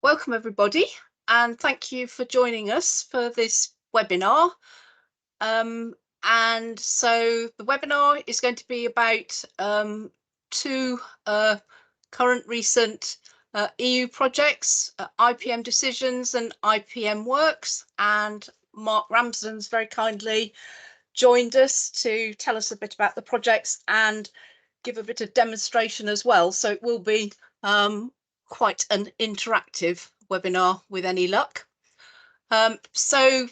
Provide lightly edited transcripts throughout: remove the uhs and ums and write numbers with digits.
Welcome everybody, and thank you for joining us for this webinar. And so the webinar is going to be about two current recent EU projects, IPM Decisions and IPMWORKS, and Mark Ramsden's very kindly joined us to tell us a bit about the projects and give a bit of demonstration as well. So it will be quite an interactive webinar with any luck. So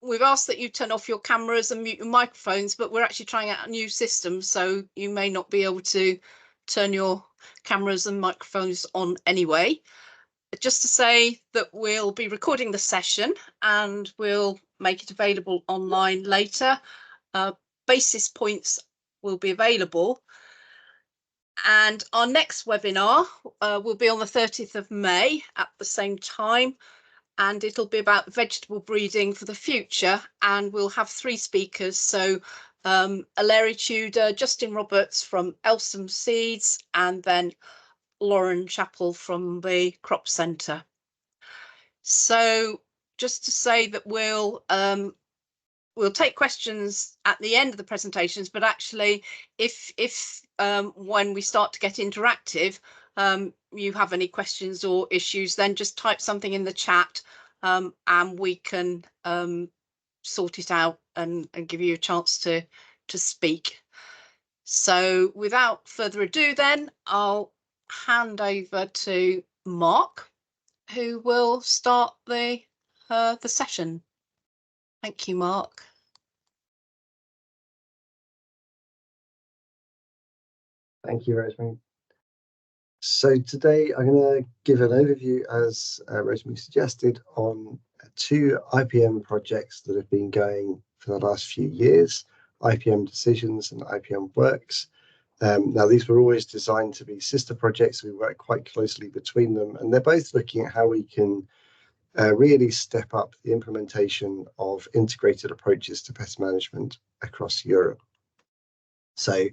we've asked that you turn off your cameras and mute your microphones, but we're actually trying out a new system, so you may not be able to turn your cameras and microphones on anyway. Just to say that we'll be recording the session and we'll make it available online later. Basis points will be available. And our next webinar will be on the 30th of May at the same time, and it'll be about vegetable breeding for the future, and we'll have three speakers. So Larry Tudor, Justin Roberts from Elsom Seeds, and then Lauren Chappell from the Crop Centre. So just to say that we'll take questions at the end of the presentations, but actually if when we start to get interactive, you have any questions or issues, then just type something in the chat and we can sort it out and give you a chance to speak. So without further ado, then I'll hand over to Mark, who will start the session. Thank you, Mark. Thank you, Rosemary. So today I'm going to give an overview, as Rosemary suggested, on two IPM projects that have been going for the last few years, IPM Decisions and IPMWORKS. Now, these were always designed to be sister projects. We work quite closely between them, and they're both looking at how we can really step up the implementation of integrated approaches to pest management across Europe. So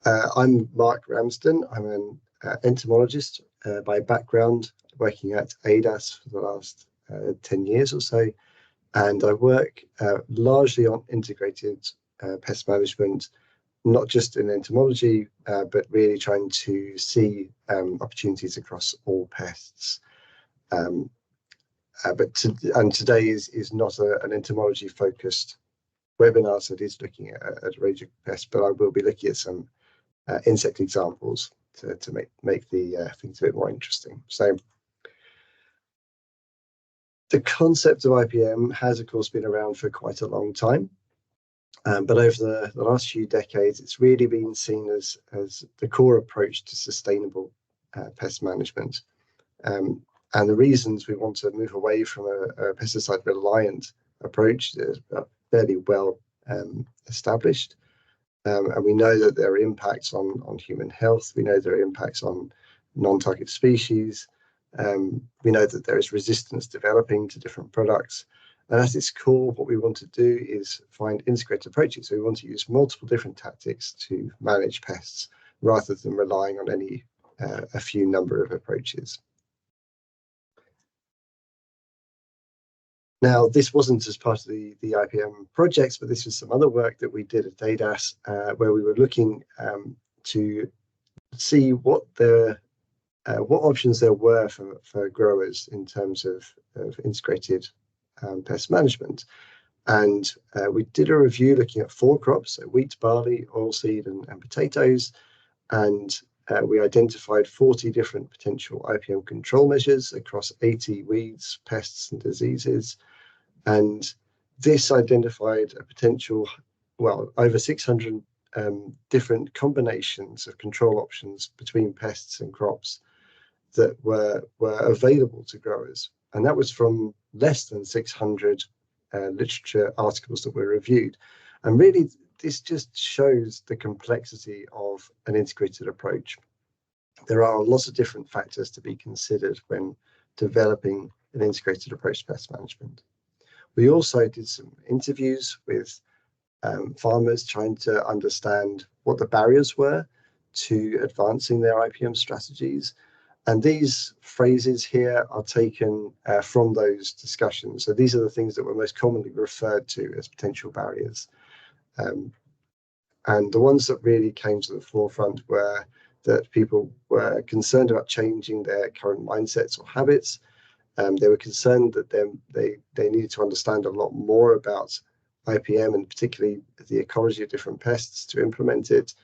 I'm Mark Ramsden. I'm an entomologist by background, working at ADAS for the last 10 years or so, and I work largely on integrated pest management, not just in entomology, but really trying to see opportunities across all pests. Today is not an entomology focused webinar, so it is looking at a range of pests, but I will be looking at some insect examples to make the things a bit more interesting. So the concept of IPM has, of course, been around for quite a long time, but over the last few decades, it's really been seen as the core approach to sustainable pest management. And the reasons we want to move away from a pesticide reliant approach is fairly well established. And we know that there are impacts on human health. We know there are impacts on non-target species. We know that there is resistance developing to different products. And at its core, what we want to do is find integrated approaches. So we want to use multiple different tactics to manage pests rather than relying on a few number of approaches. Now, this wasn't as part of the IPM projects, but this was some other work that we did at ADAS, where we were looking to see what options there were for growers in terms of integrated pest management. And we did a review looking at 4 crops, so wheat, barley, oilseed, and potatoes. And we identified 40 different potential IPM control measures across 80 weeds, pests, and diseases. And this identified a potential, well, over 600 different combinations of control options between pests and crops that were available to growers. And that was from less than 600 literature articles that were reviewed. And really, this just shows the complexity of an integrated approach. There are lots of different factors to be considered when developing an integrated approach to pest management. We also did some interviews with farmers trying to understand what the barriers were to advancing their IPM strategies. And these phrases here are taken from those discussions. So these are the things that were most commonly referred to as potential barriers. And the ones that really came to the forefront were that people were concerned about changing their current mindsets or habits. They were concerned that they needed to understand a lot more about IPM and particularly the ecology of different pests to implement it.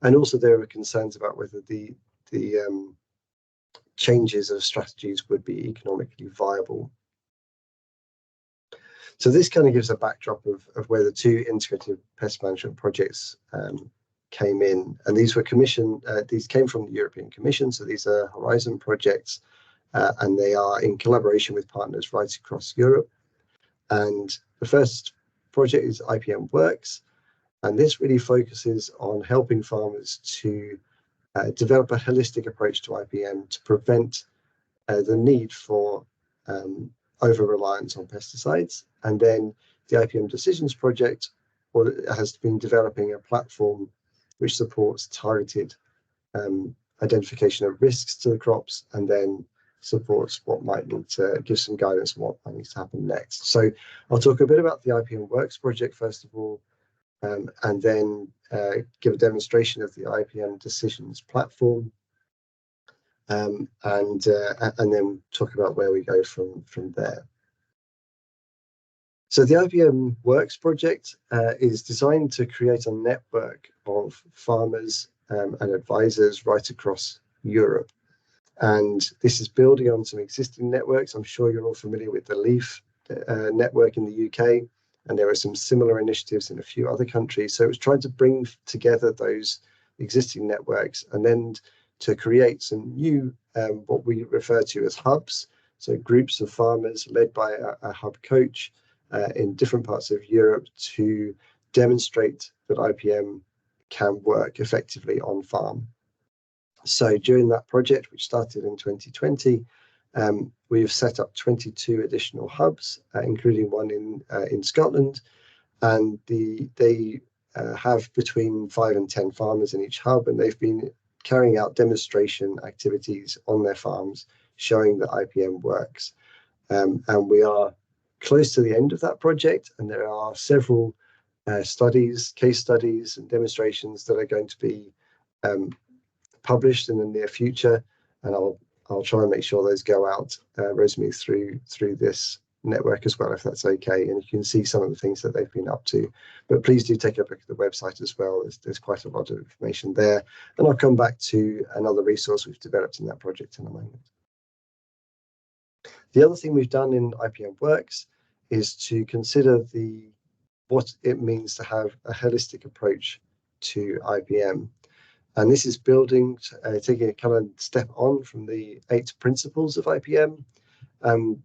And also there were concerns about whether the changes of strategies would be economically viable. So this kind of gives a backdrop of where the two integrated pest management projects came in, and these were commissioned. These came from the European Commission, so these are Horizon projects, and they are in collaboration with partners right across Europe. And the first project is IPM Works, and this really focuses on helping farmers to develop a holistic approach to IPM to prevent the need for over-reliance on pesticides. And then the IPM Decisions project has been developing a platform which supports targeted identification of risks to the crops, and then supports what might need to give some guidance on what might need to happen next. So I'll talk a bit about the IPM Works project first of all, and then give a demonstration of the IPM Decisions platform, and then talk about where we go from there. So the IPM Works project is designed to create a network of farmers and advisors right across Europe. And this is building on some existing networks. I'm sure you're all familiar with the LEAF network in the UK, and there are some similar initiatives in a few other countries. So it was trying to bring together those existing networks and then to create some new, what we refer to as hubs. So groups of farmers led by a hub coach in different parts of Europe to demonstrate that IPM can work effectively on farm. So during that project, which started in 2020, we've set up 22 additional hubs, including one in Scotland, and they have between 5 and 10 farmers in each hub, and they've been carrying out demonstration activities on their farms, showing that IPM works. And we are close to the end of that project, and there are several case studies and demonstrations that are going to be published in the near future, and I'll try and make sure those go out, Rosemary, through this network as well, if that's okay, and you can see some of the things that they've been up to. But please do take a look at the website as well. There's quite a lot of information there, and I'll come back to another resource we've developed in that project in a moment. The other thing we've done in IPM Works is to consider what it means to have a holistic approach to IPM. And this is building, taking a kind of step on from the 8 principles of IPM.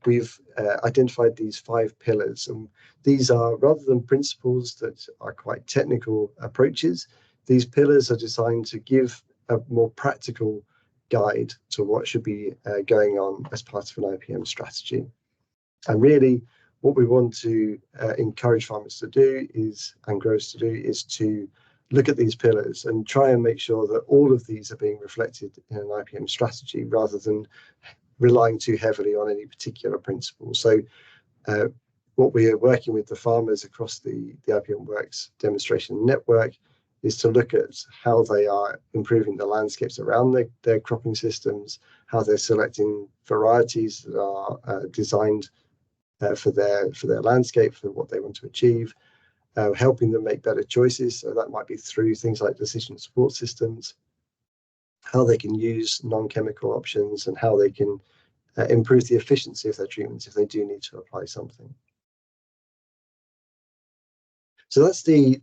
We've identified these 5 pillars, and these are, rather than principles that are quite technical approaches, these pillars are designed to give a more practical guide to what should be going on as part of an IPM strategy. And really, what we want to encourage farmers to do and growers to do is to look at these pillars and try and make sure that all of these are being reflected in an IPM strategy rather than relying too heavily on any particular principle. So what we are working with the farmers across the IPM Works demonstration network is to look at how they are improving the landscapes around their cropping systems, how they're selecting varieties that are designed for their landscape, for what they want to achieve, helping them make better choices. So that might be through things like decision support systems, how they can use non-chemical options, and how they can improve the efficiency of their treatments if they do need to apply something. So that's the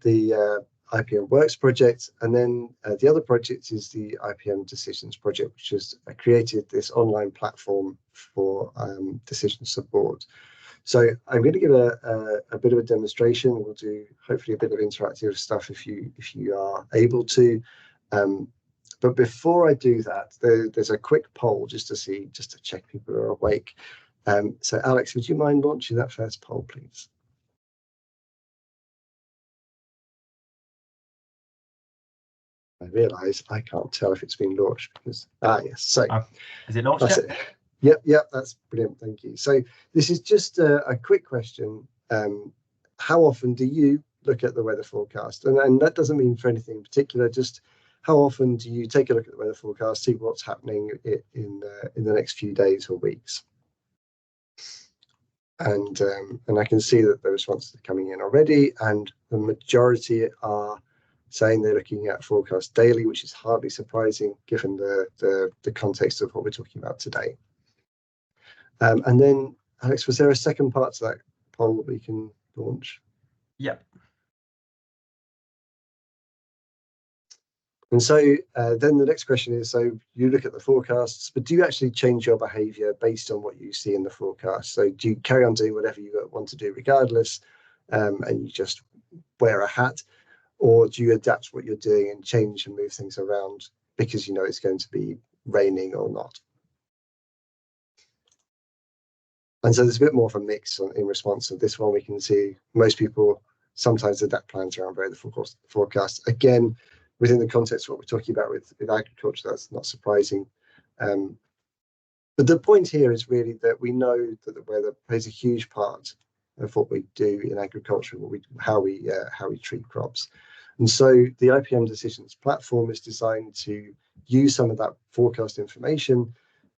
IPM Works project, and then the other project is the IPM Decisions project, which has created this online platform for decision support. So I'm going to give a bit of a demonstration. We'll do hopefully a bit of interactive stuff if you are able to. But before I do that, there's a quick poll just to check people are awake. So Alex, would you mind launching that first poll, please? I realise I can't tell if it's been launched because, yes, so is it launched yet? Yep, that's brilliant, thank you. So this is just a quick question. How often do you look at the weather forecast? And that doesn't mean for anything in particular, just how often do you take a look at the weather forecast, see what's happening in the next few days or weeks? And I can see that the responses are coming in already, and the majority are saying they're looking at forecast daily, which is hardly surprising given the context of what we're talking about today. And then, Alex, was there a second part to that poll that we can launch? Yep. And so then the next question is, so you look at the forecasts, but do you actually change your behavior based on what you see in the forecast? So do you carry on doing whatever you want to do regardless, and you just wear a hat? Or do you adapt what you're doing and change and move things around because you know it's going to be raining or not? And so there's a bit more of a mix in response to this one. We can see most people sometimes adapt plans around the forecast. Again, within the context of what we're talking about with agriculture, that's not surprising. But the point here is really that we know that the weather plays a huge part of what we do in agriculture, how we treat crops. And so the IPM Decisions platform is designed to use some of that forecast information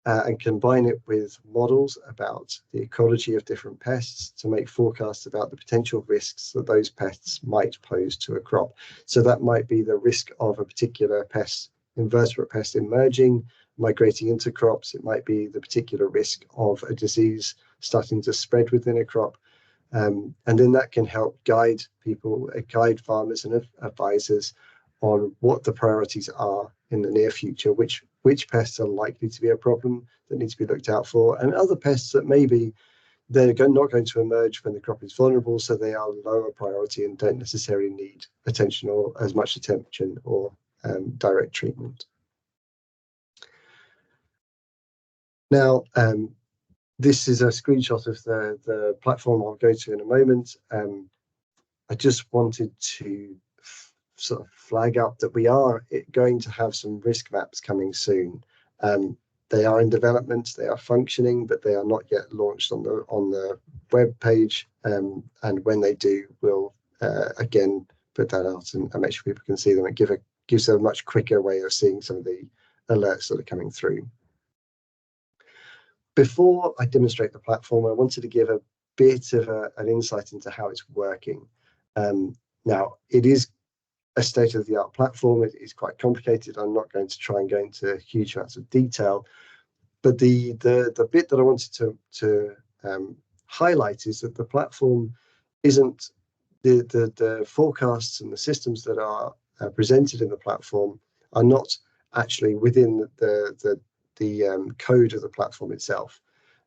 and combine it with models about the ecology of different pests to make forecasts about the potential risks that those pests might pose to a crop. So that might be the risk of a particular pest, invertebrate pest emerging, migrating into crops. It might be the particular risk of a disease starting to spread within a crop. And then that can help guide people, guide farmers and advisors on what the priorities are in the near future, which pests are likely to be a problem that need to be looked out for, and other pests that maybe they're not going to emerge when the crop is vulnerable, so they are lower priority and don't necessarily need attention or as much attention or direct treatment. Now, this is a screenshot of the platform I'll go to in a moment. I just wanted to sort of flag up that we are going to have some risk maps coming soon. They are in development, they are functioning, but they are not yet launched on the web page. And when they do, we'll again put that out and make sure people can see them. It gives a much quicker way of seeing some of the alerts that are coming through. Before I demonstrate the platform, I wanted to give a bit of an insight into how it's working. Now, it is a state-of-the-art platform. It is quite complicated. I'm not going to try and go into huge amounts of detail, but the bit that I wanted to highlight is that the platform isn't the forecasts and the systems that are presented in the platform are not actually within the code of the platform itself.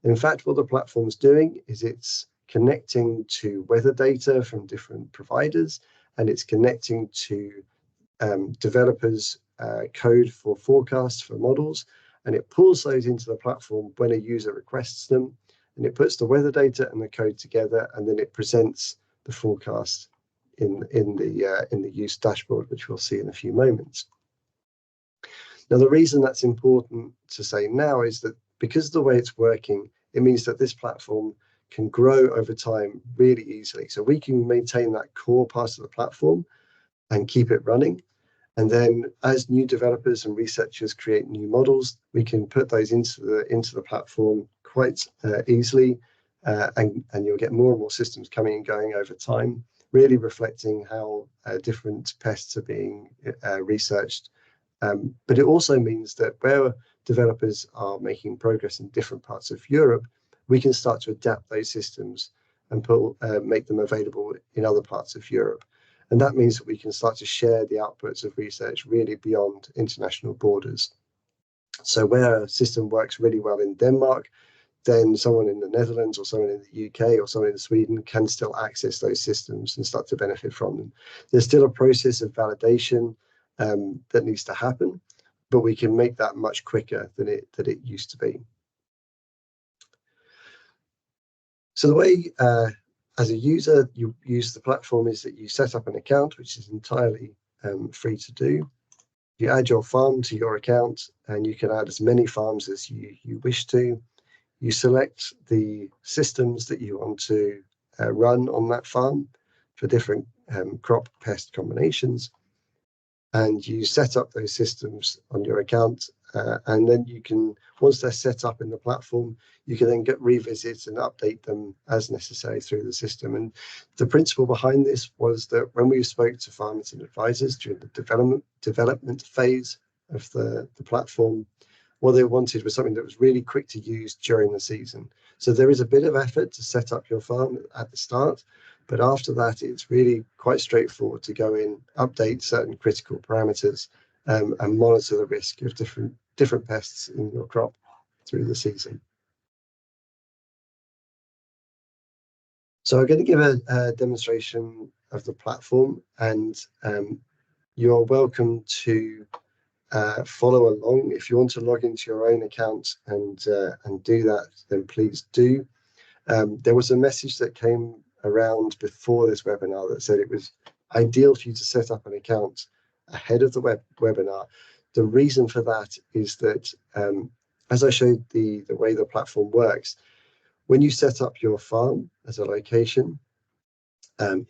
In fact, what the platform's doing is it's connecting to weather data from different providers, and it's connecting to developers' code for forecasts for models, and it pulls those into the platform when a user requests them, and it puts the weather data and the code together, and then it presents the forecast in the use dashboard, which we'll see in a few moments. Now, the reason that's important to say now is that because of the way it's working, it means that this platform can grow over time really easily. So we can maintain that core part of the platform and keep it running. And then as new developers and researchers create new models, we can put those into the platform quite easily. And you'll get more and more systems coming and going over time, really reflecting how different pests are being researched. But it also means that where developers are making progress in different parts of Europe, we can start to adapt those systems and make them available in other parts of Europe. And that means that we can start to share the outputs of research really beyond international borders. So where a system works really well in Denmark, then someone in the Netherlands or someone in the UK or someone in Sweden can still access those systems and start to benefit from them. There's still a process of validation that needs to happen, but we can make that much quicker than it used to be. So the way as a user you use the platform is that you set up an account, which is entirely free to do. You add your farm to your account, and you can add as many farms as you wish to. You select the systems that you want to run on that farm for different crop pest combinations, and you set up those systems on your account, and then you can, once they're set up in the platform, you can then revisit and update them as necessary through the system. And the principle behind this was that when we spoke to farmers and advisors during the development phase of the platform, what they wanted was something that was really quick to use during the season. So there is a bit of effort to set up your farm at the start, but after that, it's really quite straightforward to go in, update certain critical parameters, and monitor the risk of different pests in your crop through the season. So I'm going to give a demonstration of the platform, and you are welcome to follow along. If you want to log into your own account and do that, then please do. There was a message that came around before this webinar that said it was ideal for you to set up an account ahead of the webinar. The reason for that is that, as I showed the way the platform works, when you set up your farm as a location,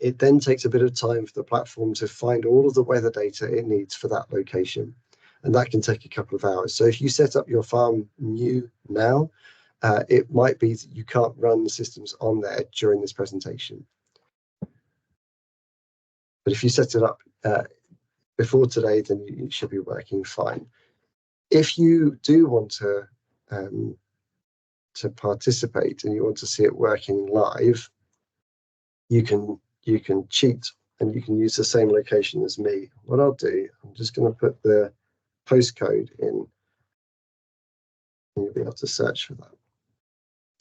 it then takes a bit of time for the platform to find all of the weather data it needs for that location. And that can take a couple of hours. So if you set up your farm new now, it might be that you can't run the systems on there during this presentation. But if you set it up before today, then it should be working fine. If you do want to participate and you want to see it working live, you can cheat and you can use the same location as me. What I'll do, I'm just going to put the postcode in, and you'll be able to search for that.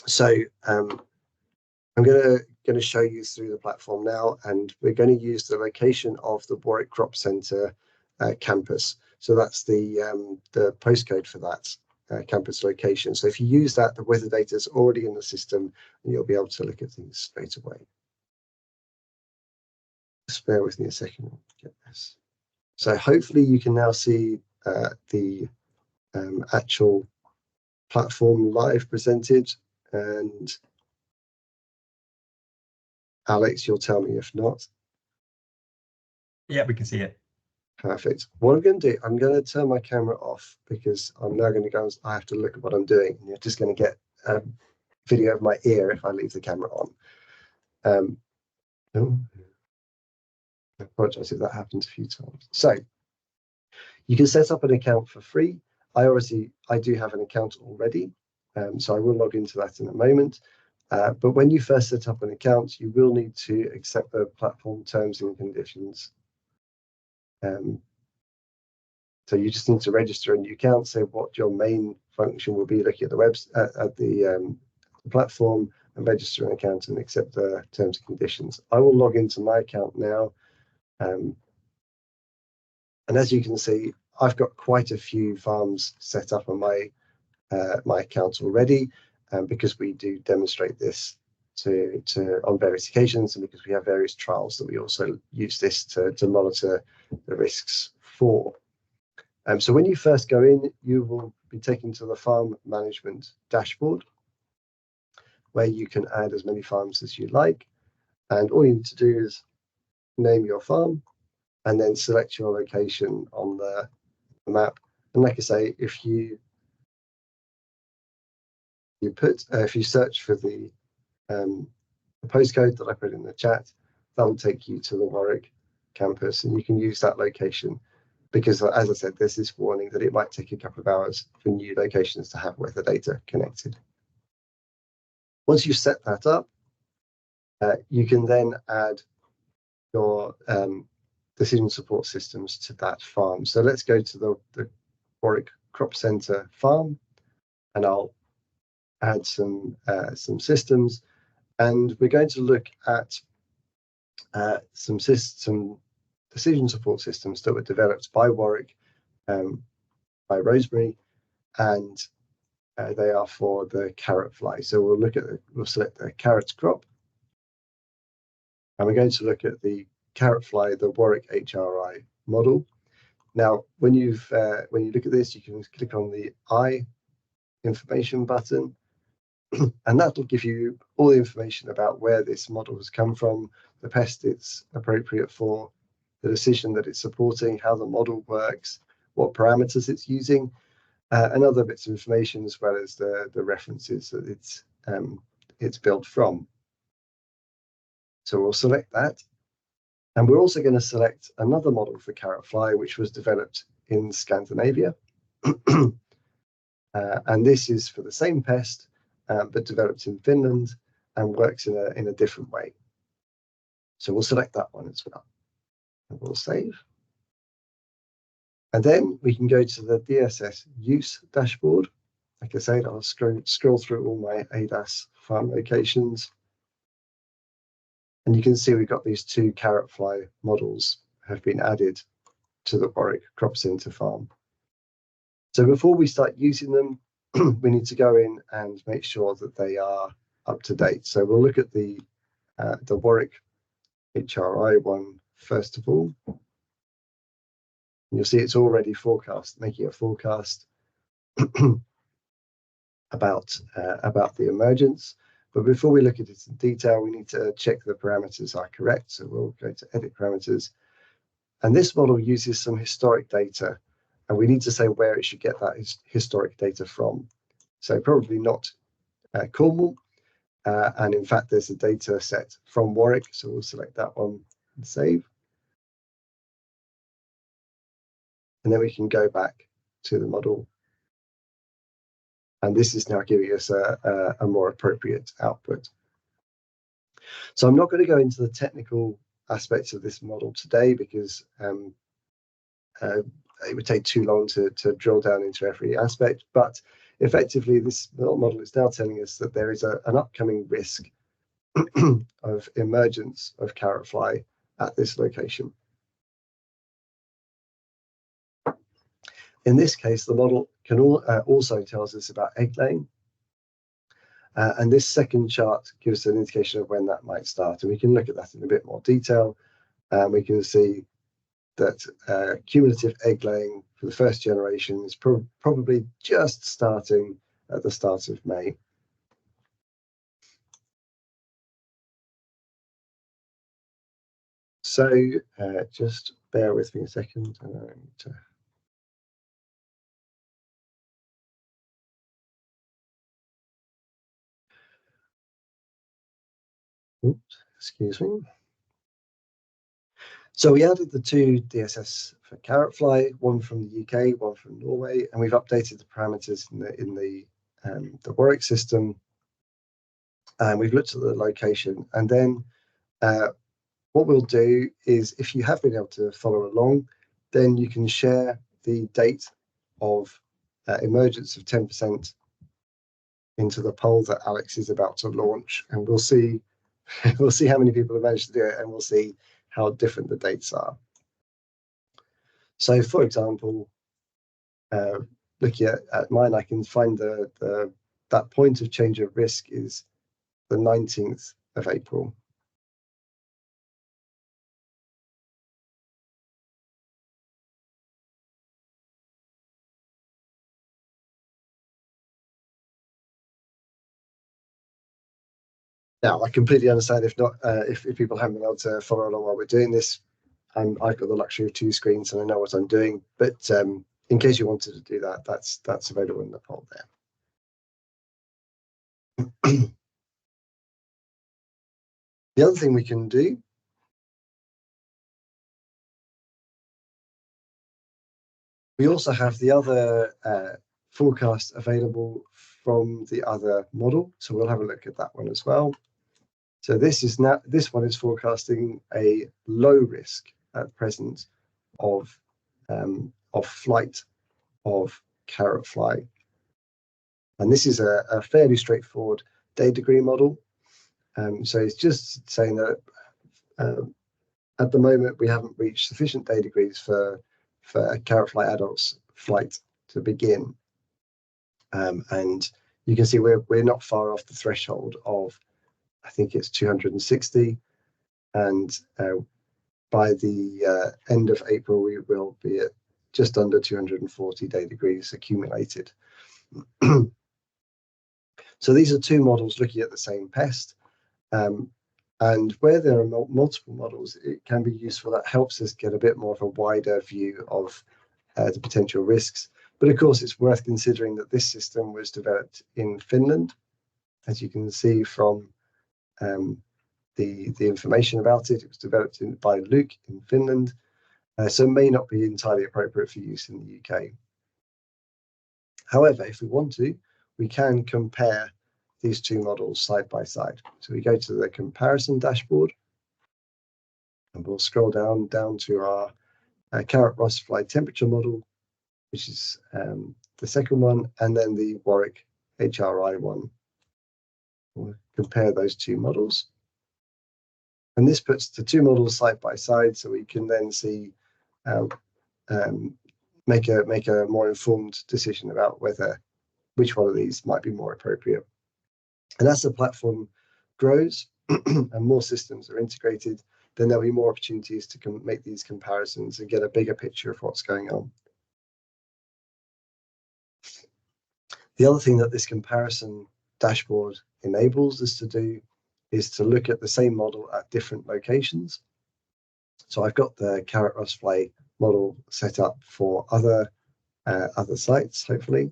So I'm going to show you through the platform now, and we're going to use the location of the Warwick Crop Centre campus. So that's the postcode for that campus location. So if you use that, the weather data is already in the system, and you'll be able to look at things straight away. Just bear with me a second. I'll get this. So hopefully you can now see the actual platform live presented, and Alex, you'll tell me if not. Yeah, we can see it. Perfect. What I'm going to do, I'm going to turn my camera off because I'm now going to go, I have to look at what I'm doing. You're just going to get a video of my ear if I leave the camera on. I apologize if that happens a few times. So you can set up an account for free. I do have an account already, so I will log into that in a moment. But when you first set up an account, you will need to accept the platform terms and conditions. So you just need to register a new account, say what your main function will be, looking at the platform, and register an account and accept the terms and conditions. I will log into my account now. And as you can see, I've got quite a few farms set up on my account already, because we do demonstrate this on various occasions, and because we have various trials that we also use this to monitor the risks for. So when you first go in, you will be taken to the farm management dashboard, where you can add as many farms as you like. And all you need to do is name your farm and then select your location on the map. And like I say, if you search for the postcode that I put in the chat, that will take you to the Warwick campus, and you can use that location. Because, as I said, there's this warning that it might take a couple of hours for new locations to have weather data connected. Once you've set that up, you can then add your decision support systems to that farm. So let's go to the Warwick Crop Centre farm, and I'll add some systems. And we're going to look at some decision support systems that were developed by Warwick, by Rosemary, and they are for the carrot fly. So we'll select the carrot crop, and we're going to look at the carrot fly, the Warwick HRI model. Now, when you look at this, you can click on the I information button, and that will give you all the information about where this model has come from, the pest it's appropriate for, the decision that it's supporting, how the model works, what parameters it's using, and other bits of information, as well as the references that it's built from. So we'll select that. And we're also going to select another model for carrot fly, which was developed in Scandinavia. And this is for the same pest, but developed in Finland and works in a different way. So we'll select that one as well. And we'll save. And then we can go to the DSS use dashboard. Like I said, I'll scroll through all my ADAS farm locations. And you can see we've got these two carrot fly models have been added to the Warwick Crop Centre farm. So before we start using them, we need to go in and make sure that they are up to date. So we'll look at the Warwick HRI one first of all. And you'll see it's already making a forecast about the emergence. But before we look at it in detail, we need to check the parameters are correct. So we'll go to edit parameters. And this model uses some historic data, and we need to say where it should get that historic data from. So probably not Cornwall. And in fact, there's a data set from Warwick. So we'll select that one and save. And then we can go back to the model. And this is now giving us a more appropriate output. So I'm not going to go into the technical aspects of this model today, because it would take too long to drill down into every aspect. But effectively, this model is now telling us that there is an upcoming risk of emergence of carrot fly at this location. In this case, the model can also tells us about egg laying. And this second chart gives an indication of when that might start. And we can look at that in a bit more detail. And we can see that cumulative egg laying for the first generation is probably just starting at the start of May. So just bear with me a second. And I need to... Oops, excuse me. So we added the two DSS for carrot fly, one from the UK, one from Norway, and we've updated the parameters in the Warwick system. And we've looked at the location. And then what we'll do is, if you have been able to follow along, then you can share the date of emergence of 10% into the poll that Alex is about to launch, and we'll see how many people have managed to do it, and we'll see how different the dates are. So, for example, looking at mine, I can find that point of change of risk is the 19th of April. Now, I completely understand if not, if people haven't been able to follow along while we're doing this. I've got the luxury of two screens and I know what I'm doing. But in case you wanted to do that, that's available in the poll there. The other thing we can do we also have the other forecast available from the other model. So we'll have a look at that one as well. So this one is forecasting a low risk at present of flight of carrot fly. And this is a fairly straightforward day degree model. So it's just saying that at the moment we haven't reached sufficient day degrees for carrot fly adults flight to begin. And you can see we're not far off the threshold of, I think it's 260, and by the end of April we will be at just under 240 day degrees accumulated. So these are two models looking at the same pest. And where there are multiple models, it can be useful. That helps us get a bit more of a wider view of the potential risks. But of course, it's worth considering that this system was developed in Finland, as you can see from the information about it. It was developed by Luke in Finland, so may not be entirely appropriate for use in the UK. However, if we want to, we can compare these two models side by side. So we go to the comparison dashboard, and we'll scroll down to our carrot rust fly temperature model, which is the second one, and then the Warwick HRI one. We'll compare those two models. And this puts the two models side by side, so we can then see, make a more informed decision about which one of these might be more appropriate. And as the platform grows and more systems are integrated, then there'll be more opportunities to make these comparisons and get a bigger picture of what's going on. The other thing that this comparison dashboard enables us to do is to look at the same model at different locations. So I've got the carrot rust fly model set up for other sites, hopefully.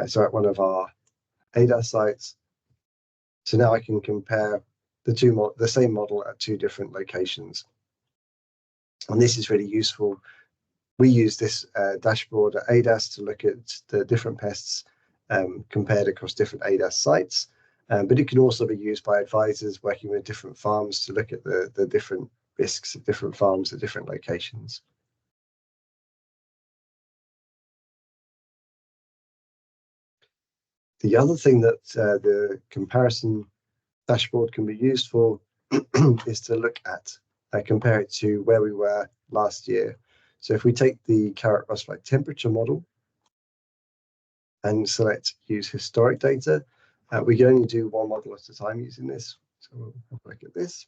So at one of our ADAS sites. So now I can compare the same model at two different locations. And this is really useful. We use this dashboard at ADAS to look at the different pests compared across different ADAS sites. But it can also be used by advisors working with different farms to look at the different risks of different farms at different locations. The other thing that the comparison dashboard can be used for is to look at, compare it to where we were last year. So if we take the carrot rust fly temperature model and select use historic data, we can only do one model at a time using this. So we'll have a look at this.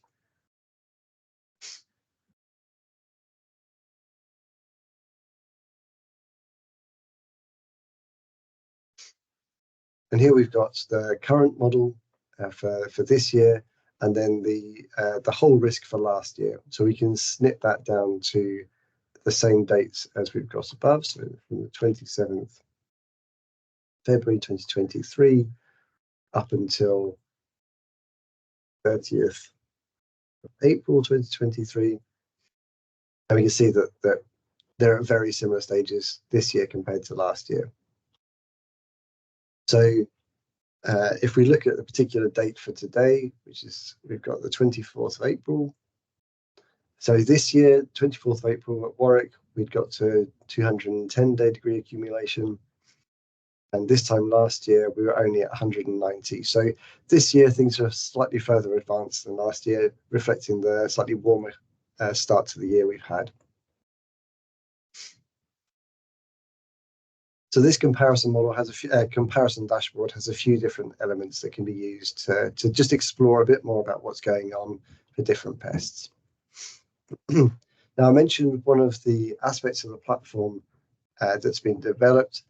And here we've got the current model for this year, and then the whole risk for last year. So we can snip that down to the same dates as we've got above. So from the 27th February 2023 up until 30th of April 2023. And we can see that they're at very similar stages this year compared to last year. So if we look at the particular date for today, which is, we've got the 24th of April. So this year, 24th of April at Warwick, we'd got to 210 day degree accumulation. And this time last year, we were only at 190. So this year, things are slightly further advanced than last year, reflecting the slightly warmer start to the year we've had. So this comparison model has comparison dashboard has a few different elements that can be used to just explore a bit more about what's going on for different pests. Now, I mentioned one of the aspects of the platform that's been developed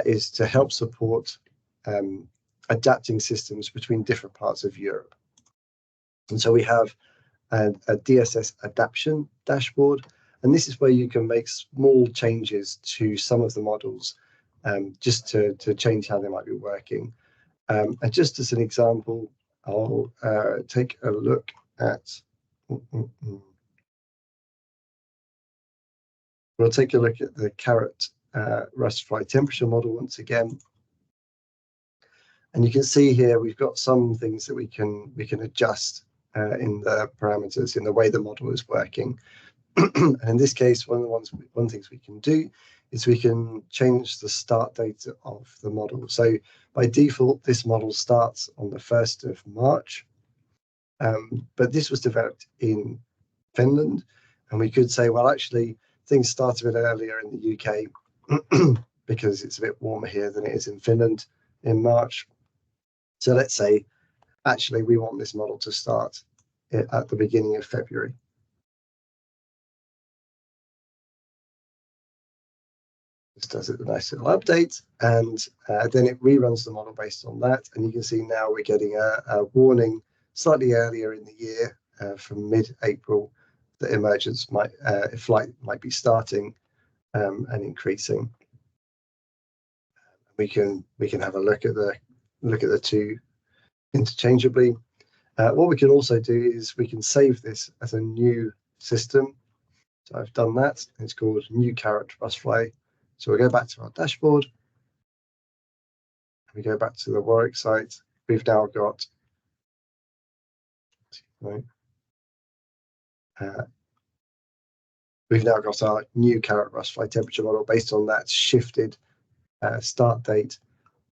is to help support adapting systems between different parts of Europe. And so we have a DSS adaptation dashboard, and this is where you can make small changes to some of the models just to change how they might be working. And just as an example, I'll take a look at. We'll take a look at the carrot rust fly temperature model once again. And you can see here we've got some things that we can adjust in the parameters in the way the model is working. And in this case, one of the things we can do is we can change the start date of the model. So by default, this model starts on the 1st of March, but this was developed in Finland. And we could say, well, actually, things start a bit earlier in the UK because it's a bit warmer here than it is in Finland in March. So let's say, actually, we want this model to start at the beginning of February. just does it a nice little update, and then it reruns the model based on that. And you can see now we're getting a warning slightly earlier in the year, from mid-April, that emergence flight might be starting and increasing. We can have a look at the two interchangeably. What we can also do is we can save this as a new system. So I've done that. It's called new carrot rustfly. So we'll go back to our dashboard. We go back to the Warwick site. We've now got our new carrot rustfly temperature model based on that shifted start date,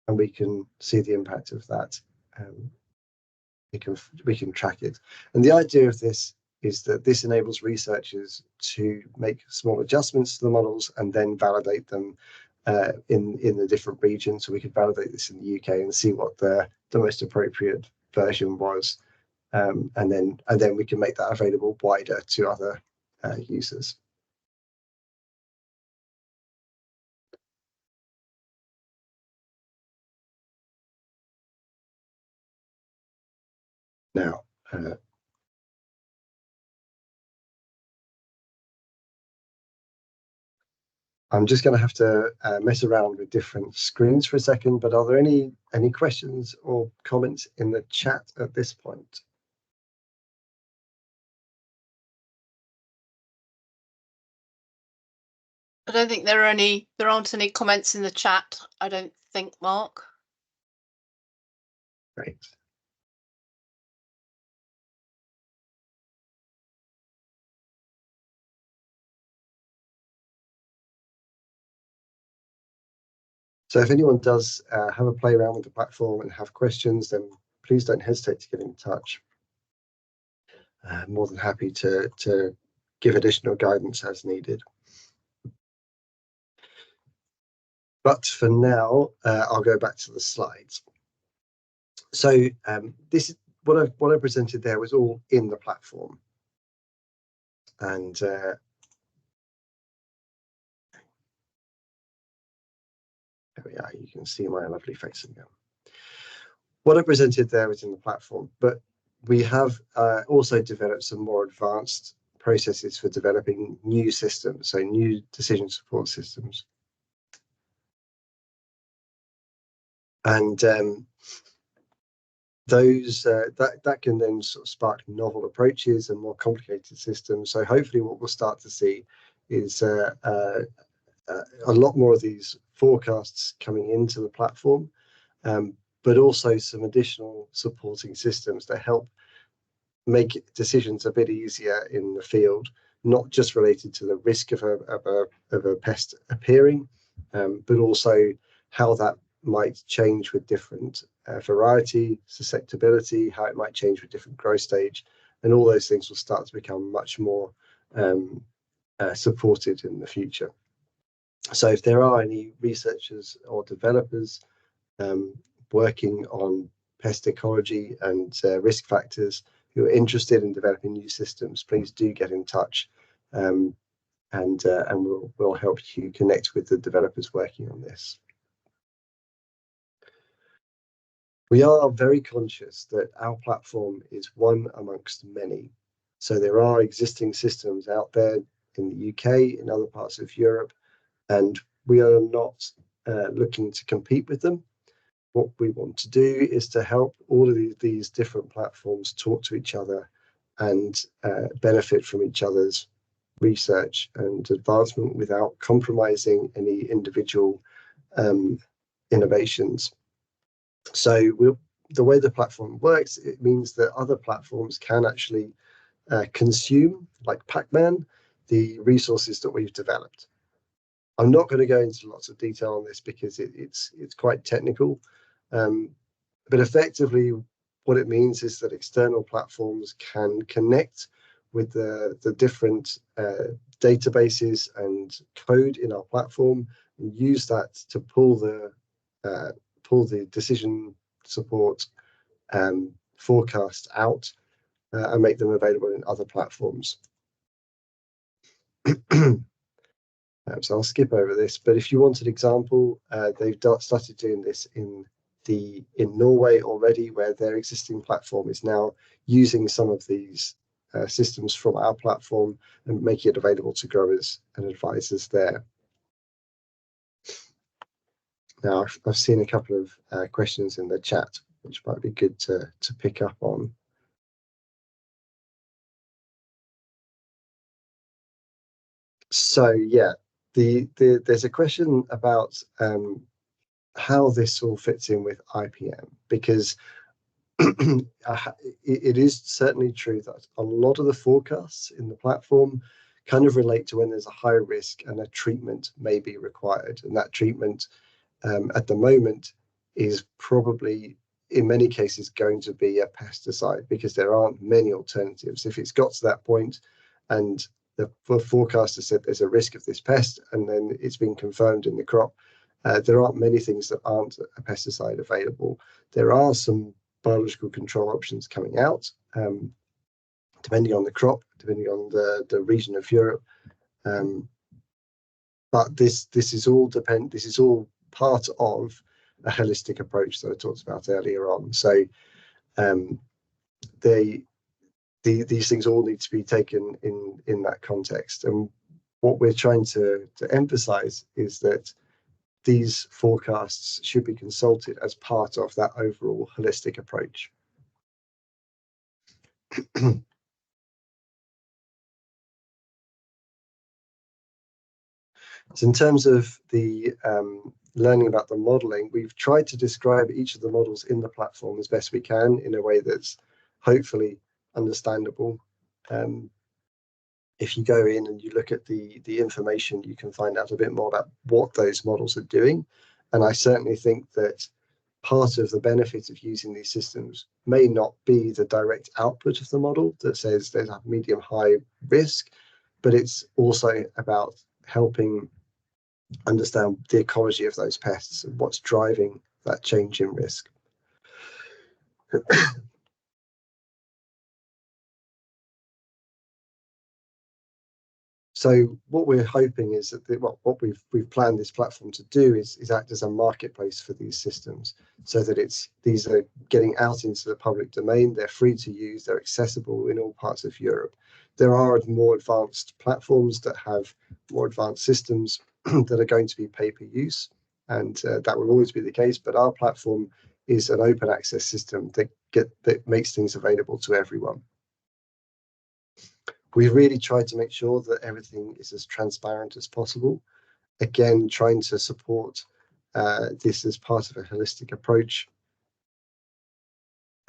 and we can see the impact of that. We can track it, and the idea of this is that this enables researchers to make small adjustments to the models and then validate them in the different regions. So we could validate this in the UK and see what the most appropriate version was, and then we can make that available wider to other users. Now, I'm just going to have to mess around with different screens for a second, but are there any questions or comments in the chat at this point? I don't think there aren't any comments in the chat, I don't think, Mark. Great. So if anyone does have a play around with the platform and have questions, then please don't hesitate to get in touch. More than happy to give additional guidance as needed. But for now, I'll go back to the slides. So this is what I presented there was all in the platform, and there we are. You can see my lovely face again. What I presented there was in the platform, but we have also developed some more advanced processes for developing new systems, so new decision support systems. And those that can then sort of spark novel approaches and more complicated systems. So hopefully what we'll start to see is a lot more of these forecasts coming into the platform, but also some additional supporting systems that help make decisions a bit easier in the field, not just related to the risk of a pest appearing, but also how that might change with different variety, susceptibility, how it might change with different growth stage, and all those things will start to become much more supported in the future. So if there are any researchers or developers working on pest ecology and risk factors who are interested in developing new systems, please do get in touch, and we'll help you connect with the developers working on this. We are very conscious that our platform is one amongst many. So there are existing systems out there in the UK, in other parts of Europe, and we are not looking to compete with them. What we want to do is to help all of these different platforms talk to each other and benefit from each other's research and advancement without compromising any individual innovations. So the way the platform works, it means that other platforms can actually consume, like Pac-Man, the resources that we've developed. I'm not going to go into lots of detail on this because it's quite technical, but effectively what it means is that external platforms can connect with the different databases and code in our platform and use that to pull the decision support forecast out and make them available in other platforms. So I'll skip over this, but if you want an example, they've started doing this in Norway already, where their existing platform is now using some of these systems from our platform and making it available to growers and advisors there. Now, I've seen a couple of questions in the chat, which might be good to pick up on. So yeah, there's a question about how this all fits in with IPM, because it is certainly true that a lot of the forecasts in the platform kind of relate to when there's a high risk and a treatment may be required, and that treatment at the moment is probably in many cases going to be a pesticide, because there aren't many alternatives. If it's got to that point and the forecaster said there's a risk of this pest, and then it's been confirmed in the crop, there aren't many things that aren't a pesticide available. There are some biological control options coming out, depending on the crop, depending on the region of Europe. But this is all part of a holistic approach that I talked about earlier on. So these things all need to be taken in that context. And what we're trying to emphasize is that these forecasts should be consulted as part of that overall holistic approach. So in terms of the learning about the modeling, we've tried to describe each of the models in the platform as best we can in a way that's hopefully understandable. If you go in and you look at the information, you can find out a bit more about what those models are doing. And I certainly think that part of the benefit of using these systems may not be the direct output of the model that says there's a medium high risk, but it's also about helping understand the ecology of those pests and what's driving that change in risk. So what we're hoping is that what we've planned this platform to do is act as a marketplace for these systems, so that these are getting out into the public domain. They're free to use. They're accessible in all parts of Europe. There are more advanced platforms that have more advanced systems that are going to be pay-per-use, and that will always be the case. But our platform is an open access system that makes things available to everyone. We really tried to make sure that everything is as transparent as possible. Again, trying to support this as part of a holistic approach.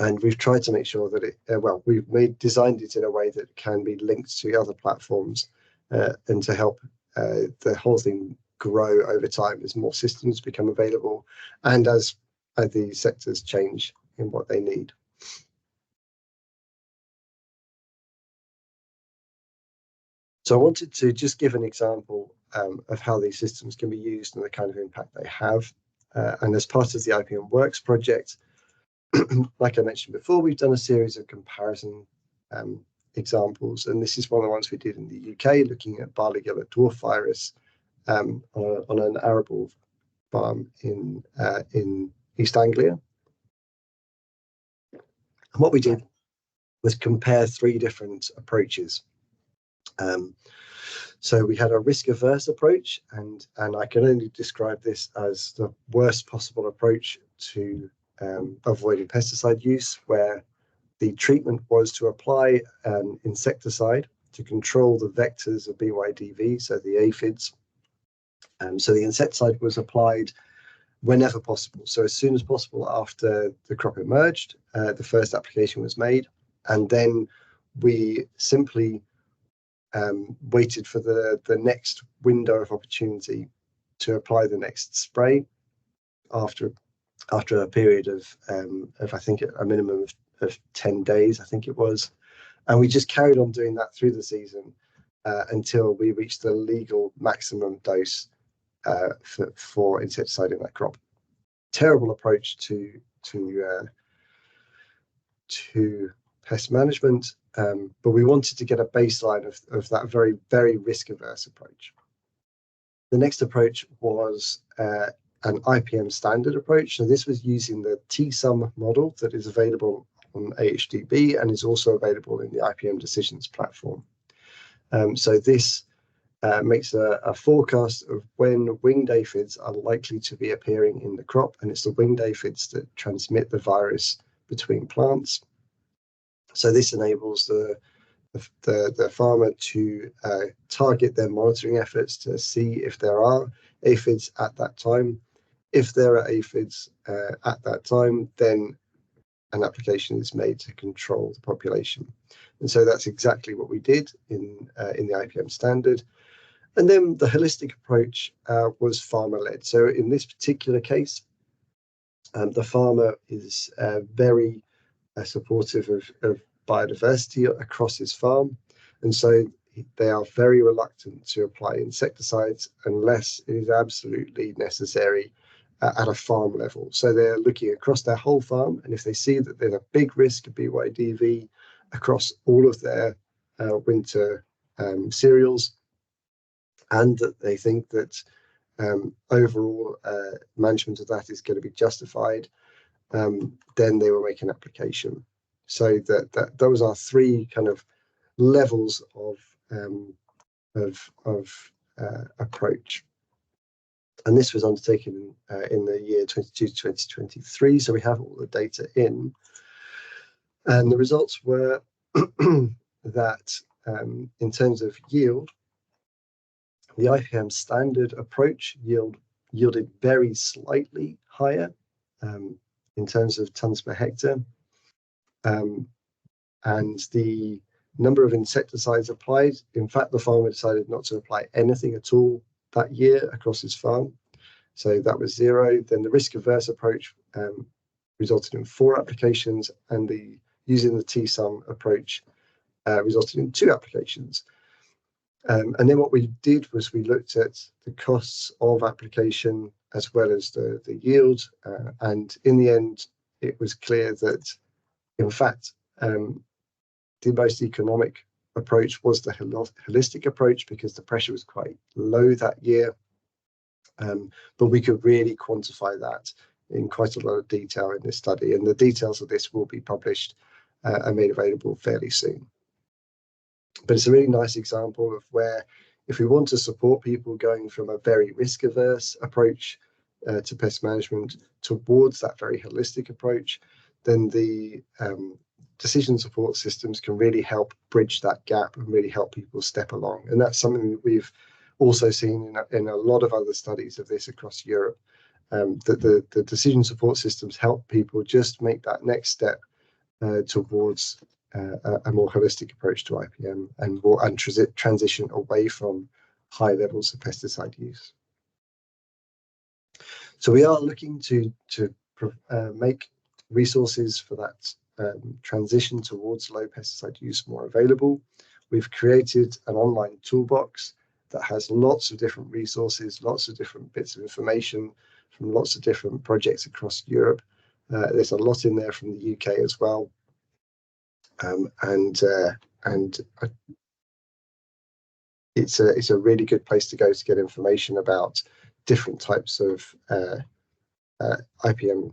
And we've tried to make sure that we've designed it in a way that can be linked to other platforms and to help the whole thing grow over time as more systems become available and as the sectors change in what they need. So I wanted to just give an example of how these systems can be used and the kind of impact they have. And as part of the IPMWORKS project, like I mentioned before, we've done a series of comparison examples. And this is one of the ones we did in the UK, looking at barley yellow dwarf virus on an arable farm in East Anglia. And what we did was compare 3 different approaches. So we had a risk-averse approach, and I can only describe this as the worst possible approach to avoiding pesticide use, where the treatment was to apply an insecticide to control the vectors of BYDV, so the aphids. So the insecticide was applied whenever possible. So as soon as possible after the crop emerged, the first application was made, and then we simply waited for the next window of opportunity to apply the next spray after a period of I think a minimum of 10 days, I think it was. And we just carried on doing that through the season until we reached the legal maximum dose for insecticide in that crop. Terrible approach to pest management, but we wanted to get a baseline of that very, very risk-averse approach. The next approach was an IPM standard approach. So this was using the T-sum model that is available on AHDB and is also available in the IPM Decisions platform. So this makes a forecast of when winged aphids are likely to be appearing in the crop, and it's the winged aphids that transmit the virus between plants. So this enables the farmer to target their monitoring efforts to see if there are aphids at that time. If there are aphids at that time, then an application is made to control the population. And so that's exactly what we did in the IPM standard. And then the holistic approach was farmer-led. So in this particular case, the farmer is very supportive of biodiversity across his farm. And so they are very reluctant to apply insecticides unless it is absolutely necessary at a farm level. So they're looking across their whole farm, and if they see that there's a big risk of BYDV across all of their winter cereals, and that they think that overall management of that is going to be justified, then they will make an application. So that those are three kind of levels of approach. And this was undertaken in the year 22 to 2023. So we have all the data in, and the results were that in terms of yield, the IPM standard approach yielded very slightly higher in terms of tons per hectare, and the number of insecticides applied, in fact, the farmer decided not to apply anything at all that year across his farm. So that was 0. Then the risk-averse approach resulted in 4 applications, and using the T-sum approach resulted in 2 applications. And then what we did was we looked at the costs of application as well as the yield. And in the end, it was clear that, in fact, the most economic approach was the holistic approach, because the pressure was quite low that year. But we could really quantify that in quite a lot of detail in this study. And the details of this will be published and made available fairly soon. But it's a really nice example of where, if we want to support people going from a very risk-averse approach to pest management towards that very holistic approach, then the decision support systems can really help bridge that gap and really help people step along. And that's something that we've also seen in a lot of other studies of this across Europe, that the decision support systems help people just make that next step towards a more holistic approach to IPM and transition away from high levels of pesticide use. So we are looking to make resources for that transition towards low pesticide use more available. We've created an online toolbox that has lots of different resources, lots of different bits of information from lots of different projects across Europe. There's a lot in there from the UK as well. It's a really good place to go to get information about different types of IPM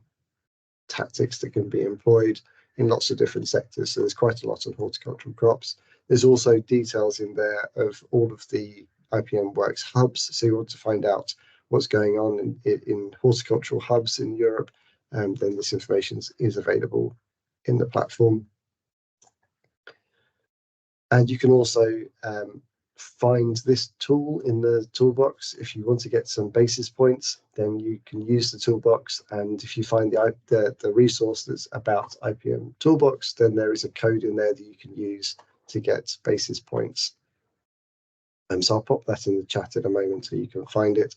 tactics that can be employed in lots of different sectors. So there's quite a lot on horticultural crops. There's also details in there of all of the IPMWORKS hubs. So you want to find out what's going on in horticultural hubs in Europe, then this information is available in the platform. And you can also find this tool in the toolbox. If you want to get some basis points, then you can use the toolbox. And if you find the resource that's about IPM Toolbox, then there is a code in there that you can use to get basis points. So I'll pop that in the chat in a moment so you can find it.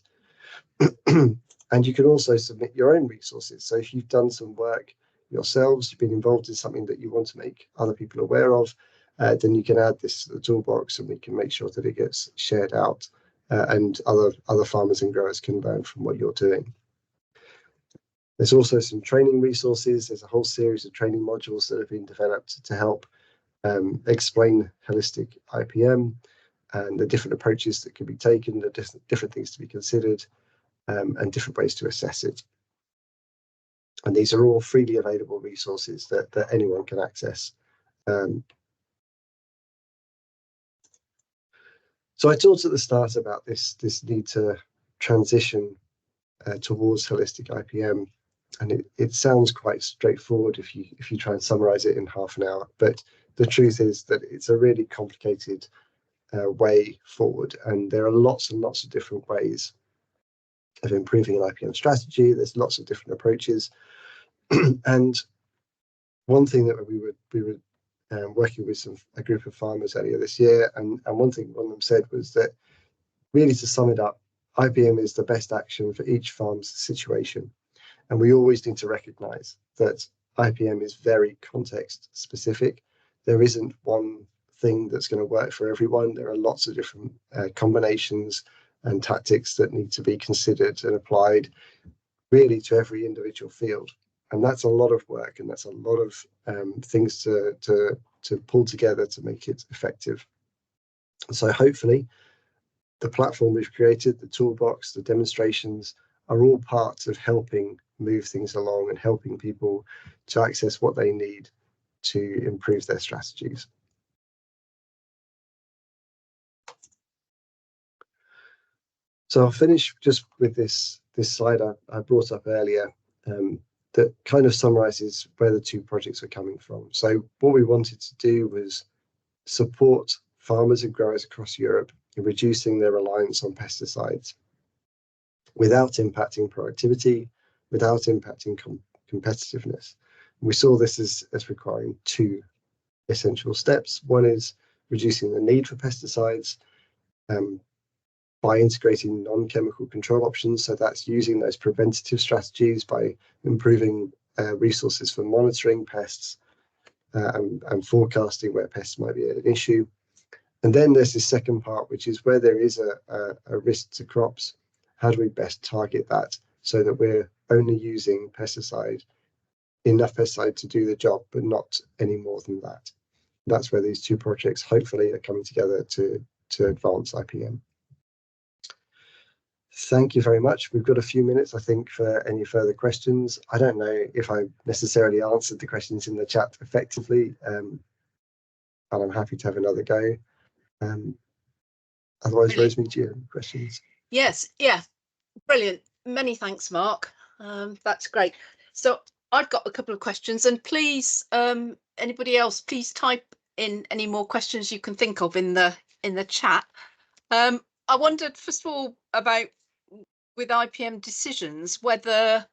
And you can also submit your own resources. So if you've done some work yourselves, you've been involved in something that you want to make other people aware of, then you can add this to the toolbox, and we can make sure that it gets shared out, and other farmers and growers can learn from what you're doing. There's also some training resources. There's a whole series of training modules that have been developed to help explain holistic IPM. and the different approaches that can be taken, the different things to be considered, and different ways to assess it. And these are all freely available resources that anyone can access. So I talked at the start about this need to transition towards holistic IPM, and it sounds quite straightforward if you try and summarize it in half an hour, but the truth is that it's a really complicated way forward, and there are lots and lots of different ways of improving an IPM strategy. There's lots of different approaches. And one thing that we were working with a group of farmers earlier this year, and one thing one of them said was that, really, to sum it up, IPM is the best action for each farm's situation. And we always need to recognize that IPM is very context specific. There isn't one thing that's going to work for everyone. There are lots of different combinations and tactics that need to be considered and applied really to every individual field. And that's a lot of work, and that's a lot of things to pull together to make it effective. So hopefully the platform we've created, the toolbox, the demonstrations, are all parts of helping move things along and helping people to access what they need to improve their strategies. So I'll finish just with this slide I brought up earlier, that kind of summarizes where the two projects are coming from. So what we wanted to do was support farmers and growers across Europe in reducing their reliance on pesticides without impacting productivity, without impacting competitiveness. And we saw this as requiring two essential steps. One is reducing the need for pesticides by integrating non-chemical control options. So that's using those preventative strategies by improving resources for monitoring pests and forecasting where pests might be an issue. And then there's this second part, which is where there is a risk to crops. How do we best target that so that we're only using enough pesticide to do the job, but not any more than that? That's where these two projects hopefully are coming together to advance IPM. Thank you very much. We've got a few minutes, I think, for any further questions. I don't know if I necessarily answered the questions in the chat effectively, and I'm happy to have another go. Otherwise, Rosemary, do you have any questions? Yes, yeah, brilliant. Many thanks, Mark. That's great. So I've got a couple of questions, and please, anybody else, please type in any more questions you can think of in the chat. I wondered, first of all, about with IPM Decisions, whether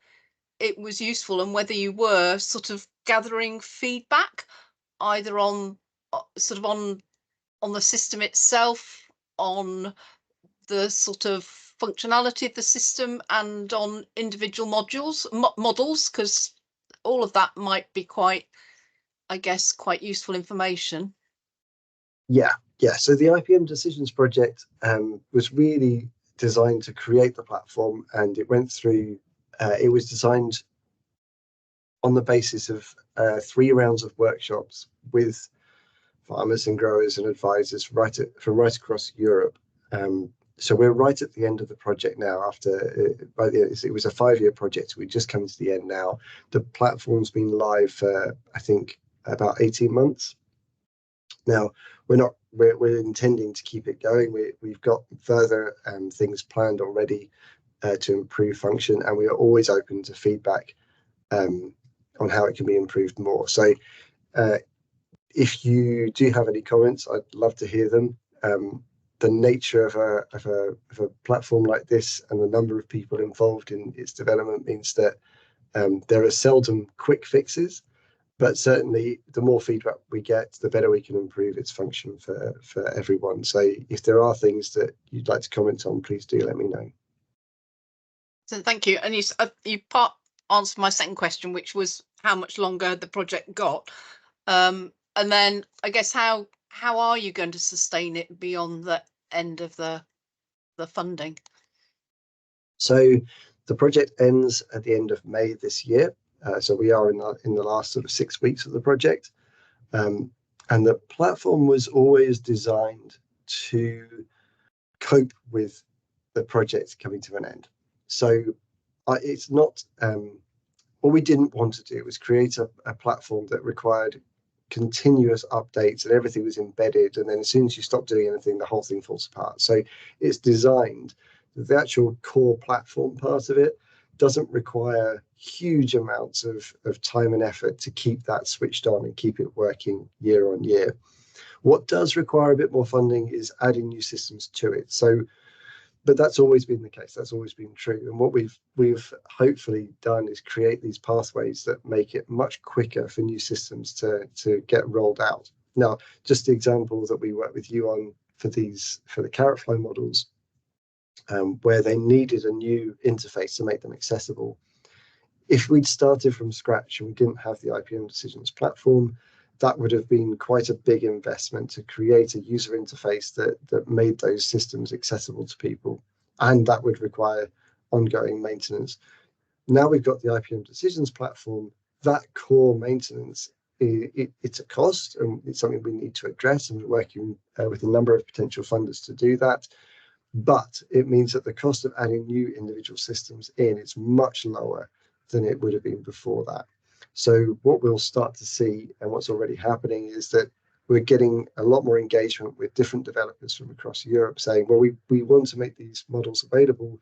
it was useful and whether you were sort of gathering feedback either on the system itself, on the sort of functionality of the system, and on individual models, because all of that might be quite useful information. Yeah. So the IPM Decisions project was really designed to create the platform, and it went through. It was designed on the basis of 3 rounds of workshops with farmers and growers and advisors from right across Europe. So we're right at the end of the project now. It was a 5-year project. We've just come to the end now. The platform's been live for, I think, about 18 months. Now, we're intending to keep it going. We've got further things planned already to improve function, and we are always open to feedback on how it can be improved more. So if you do have any comments, I'd love to hear them. The nature of a platform like this and the number of people involved in its development means that there are seldom quick fixes, but certainly the more feedback we get, the better we can improve its function for everyone. So if there are things that you'd like to comment on, please do let me know. So thank you. And you part answered my second question, which was how much longer the project got. And then I guess how are you going to sustain it beyond the end of the funding? So the project ends at the end of May this year. So we are in the last sort of 6 weeks of the project. And the platform was always designed to cope with the project coming to an end. So it's not, what we didn't want to do was create a platform that required continuous updates and everything was embedded, and then as soon as you stop doing anything, the whole thing falls apart. So it's designed that the actual core platform part of it doesn't require huge amounts of time and effort to keep that switched on and keep it working year on year. What does require a bit more funding is adding new systems to it. So, but that's always been the case. That's always been true. And what we've hopefully done is create these pathways that make it much quicker for new systems to get rolled out. Now, just the example that we work with you on for the carrot flow models, where they needed a new interface to make them accessible. If we'd started from scratch and we didn't have the IPM Decisions platform, that would have been quite a big investment to create a user interface that made those systems accessible to people, and that would require ongoing maintenance. Now we've got the IPM Decisions platform. That core maintenance, it's a cost, and it's something we need to address, and we're working with a number of potential funders to do that. But it means that the cost of adding new individual systems in is much lower than it would have been before that. So what we'll start to see, and what's already happening, is that we're getting a lot more engagement with different developers from across Europe saying, well, we want to make these models available.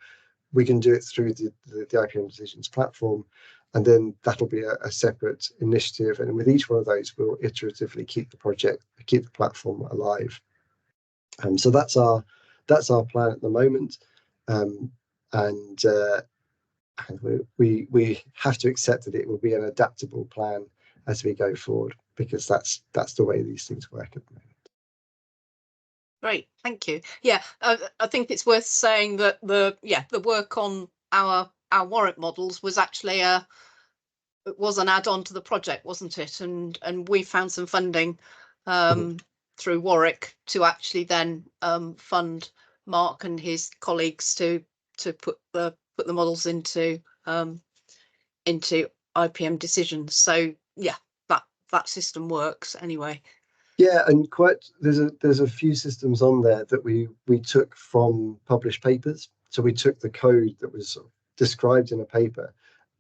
We can do it through the IPM Decisions platform, and then that'll be a separate initiative. And with each one of those, we'll iteratively keep the platform alive. So that's our plan at the moment. And we have to accept that it will be an adaptable plan as we go forward, because that's the way these things work at the moment. Great, thank you. Yeah, I think it's worth saying that the work on our warrant models was actually it was an add-on to the project, wasn't it? And we found some funding through Warwick to actually then fund Mark and his colleagues to put the models into IPM Decisions. So yeah, that system works anyway. Yeah, and there's a few systems on there that we took from published papers. So we took the code that was described in a paper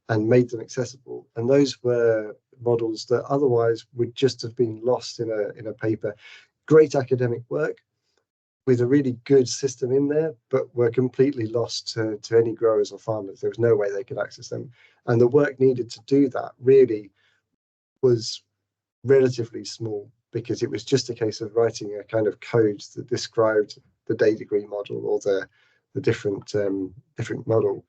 and made them accessible. And those were models that otherwise would just have been lost in a paper. Great academic work with a really good system in there, but were completely lost to any growers or farmers. There was no way they could access them. And the work needed to do that really was relatively small, because it was just a case of writing a kind of code that described the day degree model or the different model,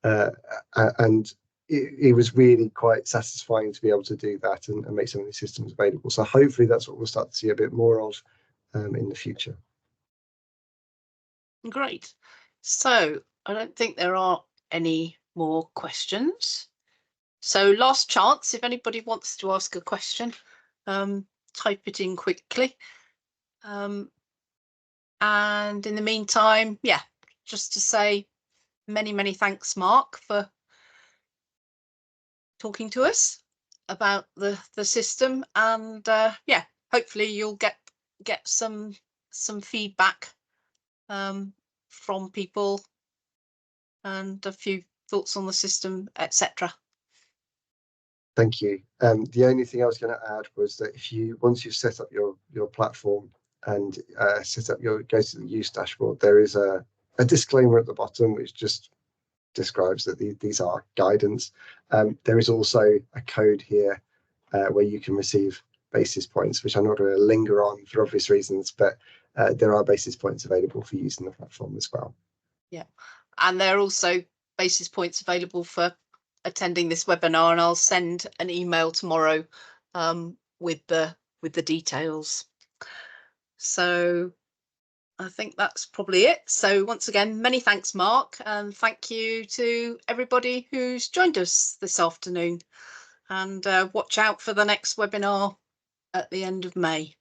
and it was really quite satisfying to be able to do that and make some of these systems available. So hopefully that's what we'll start to see a bit more of in the future. Great. So I don't think there are any more questions. So last chance, if anybody wants to ask a question, type it in quickly. And in the meantime, yeah, just to say many thanks, Mark, for talking to us about the system. And yeah, hopefully you'll get some feedback from people and a few thoughts on the system, etc. Thank you. The only thing I was going to add was that once you've set up your platform and go to the use dashboard, there is a disclaimer at the bottom which just describes that these are guidance. There is also a code here where you can receive basis points, which I'm not going to linger on for obvious reasons, but there are basis points available for using the platform as well. Yeah, and there are also basis points available for attending this webinar, and I'll send an email tomorrow with the details. So I think that's probably it. So once again, many thanks, Mark, and thank you to everybody who's joined us this afternoon. And watch out for the next webinar at the end of May.